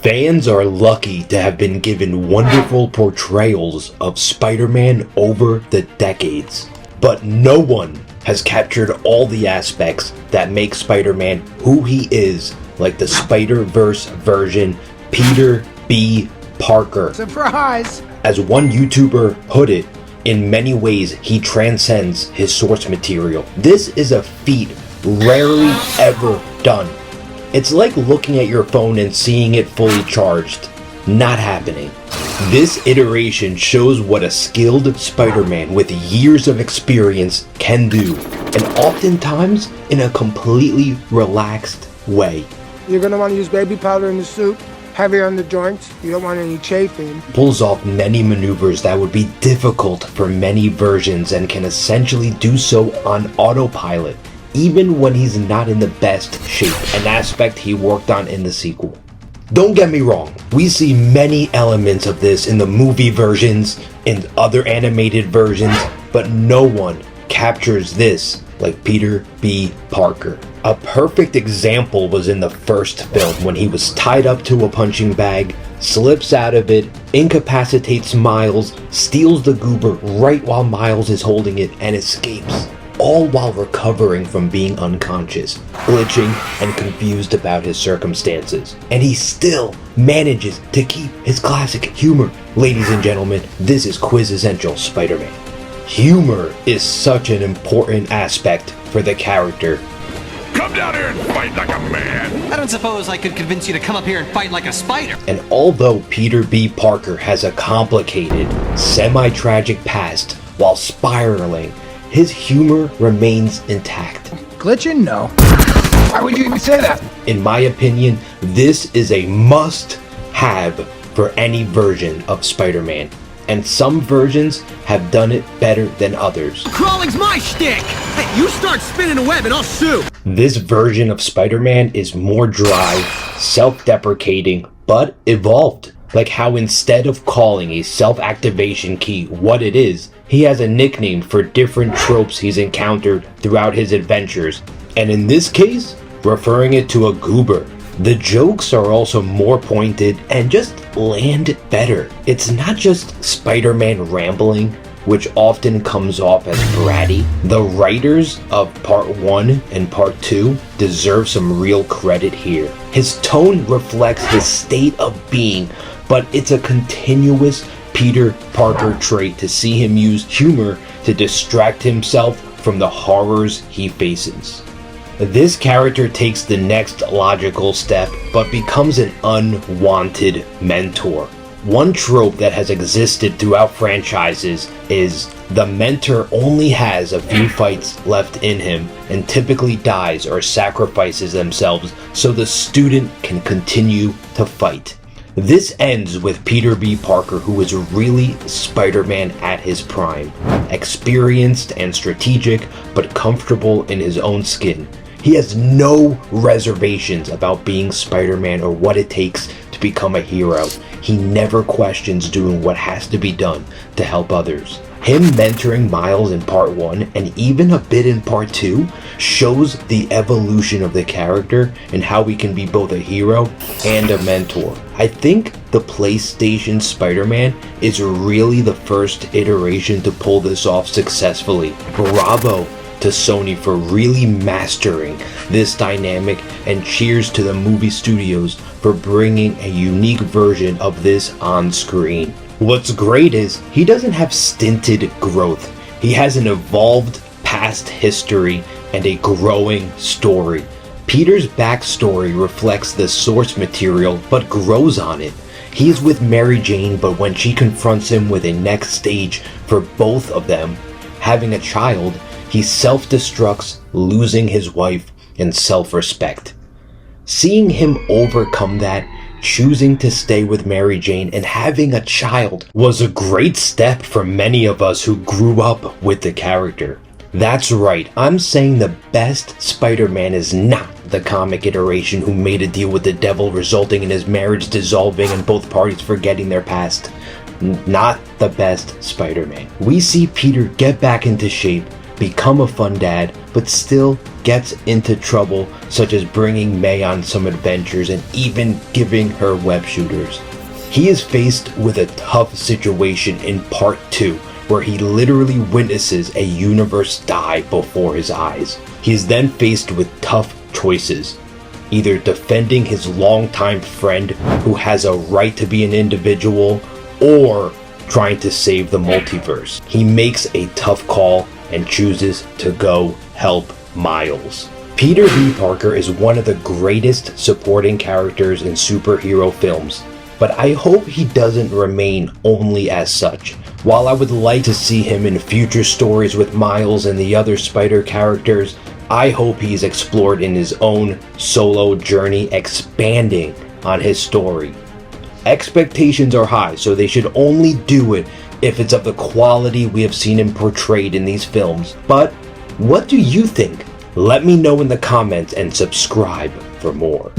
Fans are lucky to have been given wonderful portrayals of Spider-Man over the decades. But no one has captured all the aspects that make Spider-Man who he is, like the Spiderverse version, Peter B. Parker. Surprise! As one YouTuber put it, in many ways he transcends his source material. This is a feat rarely ever done. It's like looking at your phone and seeing it fully charged. Not happening. This iteration shows what a skilled Spider-Man with years of experience can do, and oftentimes in a completely relaxed way. You're gonna want to use baby powder in the suit, heavier on the joints, you don't want any chafing. Pulls off many maneuvers that would be difficult for many versions and can essentially do so on autopilot, even when he's not in the best shape, an aspect he worked on in the sequel. Don't get me wrong, we see many elements of this in the movie versions, in other animated versions, but no one captures this like Peter B. Parker. A perfect example was in the first film when he was tied up to a punching bag, slips out of it, incapacitates Miles, steals the goober right while Miles is holding it, and escapes, all while recovering from being unconscious, glitching and confused about his circumstances. And he still manages to keep his classic humor. Ladies and gentlemen, this is Quintessential Spider-Man. Humor is such an important aspect for the character. Come down here and fight like a man! I don't suppose I could convince you to come up here and fight like a spider. And although Peter B. Parker has a complicated, semi-tragic past while spiraling, his humor remains intact. Glitching? No. Why would you even say that? In my opinion, this is a must-have for any version of Spider-Man, and some versions have done it better than others. Crawling's my shtick! Hey, you start spinning a web and I'll sue! This version of Spider-Man is more dry, self-deprecating, but evolved. Like how instead of calling a self-activation key what it is, he has a nickname for different tropes he's encountered throughout his adventures, and in this case, referring it to a goober. The jokes are also more pointed and just land better. It's not just Spider-Man rambling, which often comes off as bratty. The writers of Part 1 and Part 2 deserve some real credit here. His tone reflects his state of being, but it's a continuous Peter Parker trait to see him use humor to distract himself from the horrors he faces. This character takes the next logical step, but becomes an unwanted mentor. One trope that has existed throughout franchises is the mentor only has a few fights left in him and typically dies or sacrifices themselves so the student can continue to fight. This ends with Peter B. Parker, who is really Spider-Man at his prime, experienced and strategic, but comfortable in his own skin. He has no reservations about being Spider-Man or what it takes to become a hero. He never questions doing what has to be done to help others. Him mentoring Miles in Part 1 and even a bit in Part 2 shows the evolution of the character and how he can be both a hero and a mentor. I think the PlayStation Spider-Man is really the first iteration to pull this off successfully. Bravo to Sony for really mastering this dynamic, and cheers to the movie studios for bringing a unique version of this on screen. What's great is he doesn't have stinted growth. He has an evolved past history and a growing story. Peter's backstory reflects the source material but grows on it. He is with Mary Jane, but when she confronts him with a next stage for both of them, having a child, he self-destructs, losing his wife and self-respect. Seeing him overcome that, choosing to stay with Mary Jane and having a child was a great step for many of us who grew up with the character. That's right, I'm saying the best Spider-Man is not the comic iteration who made a deal with the devil resulting in his marriage dissolving and both parties forgetting their past. Not the best Spider-Man. We see Peter get back into shape, become a fun dad, but still gets into trouble, such as bringing May on some adventures and even giving her web shooters. He is faced with a tough situation in part 2, where he literally witnesses a universe die before his eyes. He is then faced with tough choices, either defending his longtime friend who has a right to be an individual, or trying to save the multiverse. He makes a tough call and chooses to go help Miles. Peter B. Parker is one of the greatest supporting characters in superhero films, but I hope he doesn't remain only as such. While I would like to see him in future stories with Miles and the other Spider characters, I hope he's explored in his own solo journey, expanding on his story. Expectations are high, so they should only do it if it's of the quality we have seen him portrayed in these films. But what do you think? Let me know in the comments and subscribe for more.